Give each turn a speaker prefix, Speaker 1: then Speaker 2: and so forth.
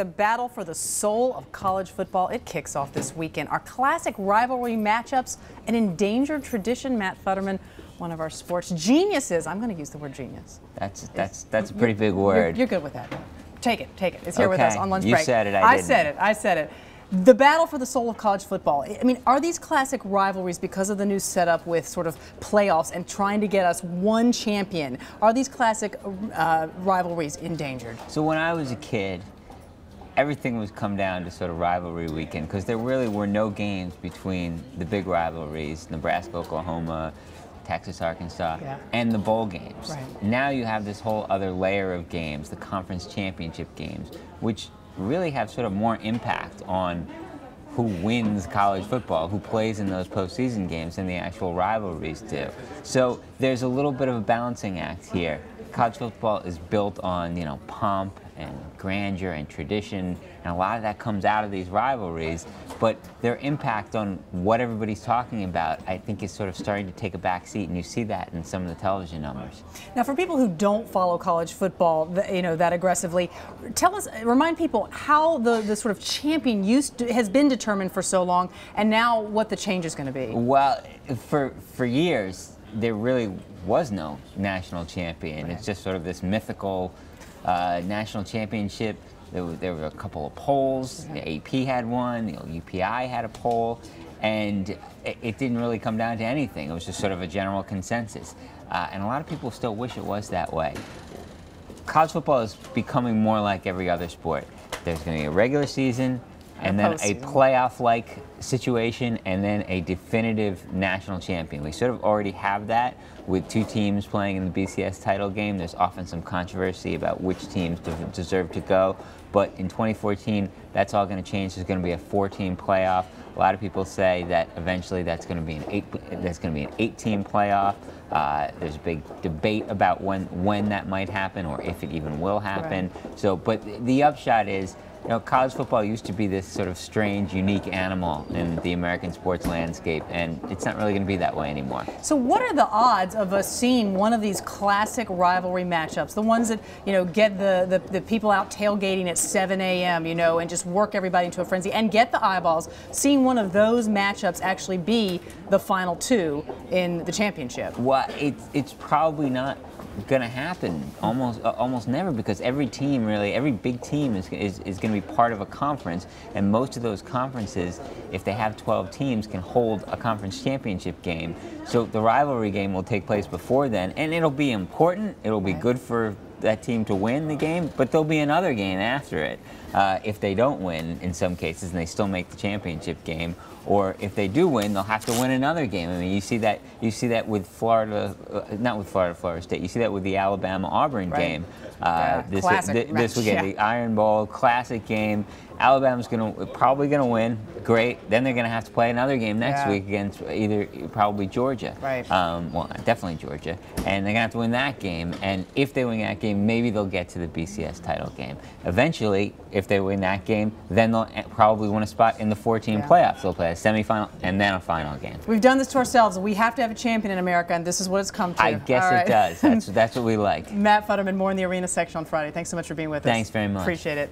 Speaker 1: The battle for the soul of college football, it kicks off this weekend. Our classic rivalry matchups, an endangered tradition. Matt Futterman, one of our sports geniuses. I'm going to use the word genius.
Speaker 2: That's a pretty big word.
Speaker 1: You're good with that. Take it. It's here with us on lunch break.
Speaker 2: You said it,
Speaker 1: I said it. The battle for the soul of college football. I mean, are these classic rivalries, because of the new setup with sort of playoffs and trying to get us one champion, are these classic rivalries endangered?
Speaker 2: So when I was a kid, everything was come down to sort of rivalry weekend, because there really were no games between the big rivalries, Nebraska, Oklahoma, Texas, Arkansas, and the bowl games.
Speaker 1: Right.
Speaker 2: Now you have this whole other layer of games, the conference championship games, which really have sort of more impact on who wins college football, who plays in those postseason games, than the actual rivalries do. So there's a little bit of a balancing act here. College football is built on, pomp and grandeur and tradition, and a lot of that comes out of these rivalries, but their impact on what everybody's talking about, I think, is sort of starting to take a back seat, and you see that in some of the television numbers.
Speaker 1: Now, for people who don't follow college football, that aggressively, remind people how the sort of champion has been determined for so long, and now what the change is going to be.
Speaker 2: Well, for years, there really was no national champion. It's just sort of this mythical national championship. There were a couple of polls. The AP had one, the UPI had a poll, and it didn't really come down to anything. It was just sort of a general consensus. And a lot of people still wish it was that way. College football is becoming more like every other sport. There's going to be a regular season, and then a playoff-like situation, and then a definitive national champion. We sort of already have that with two teams playing in the BCS title game. There's often some controversy about which teams deserve to go, but in 2014, that's all going to change. There's going to be a 4-team playoff. A lot of people say that eventually that's going to be an 8-team playoff. There's a big debate about when that might happen, or if it even will happen. Right. So, but the upshot is, college football used to be this sort of strange, unique animal in the American sports landscape, and it's not really going to be that way anymore.
Speaker 1: So what are the odds of us seeing one of these classic rivalry matchups, the ones that, get the people out tailgating at 7 a.m., and just work everybody into a frenzy and get the eyeballs, seeing one of those matchups actually be the final two in the championship?
Speaker 2: Well, it's probably not going to happen almost never, because every team, really, every big team is going to be part of a conference, and most of those conferences, if they have 12 teams, can hold a conference championship game. So the rivalry game will take place before then, and it'll be important. It'll be good for that team to win the game, but there'll be another game after it if they don't win in some cases and they still make the championship game, or if they do win, they'll have to win another game. I mean, you see that with Florida, not with Florida State. You see that with the Alabama-Auburn game this weekend, the Iron Bowl classic game. Alabama's probably gonna win. Great. Then they're gonna have to play another game next week against probably Georgia.
Speaker 1: Right.
Speaker 2: Well, definitely Georgia. And they're gonna have to win that game. And if they win that game, maybe they'll get to the BCS title game. Eventually, if they win that game, then they'll probably win a spot in the 4-team playoffs. They'll play a semifinal and then a final game.
Speaker 1: We've done this to ourselves. We have to have a champion in America, and this is what it's come to.
Speaker 2: I guess it does. That's what we like.
Speaker 1: Matt Futterman, more in the Arena section on Friday. Thanks so much for being with us.
Speaker 2: Thanks very much.
Speaker 1: Appreciate it.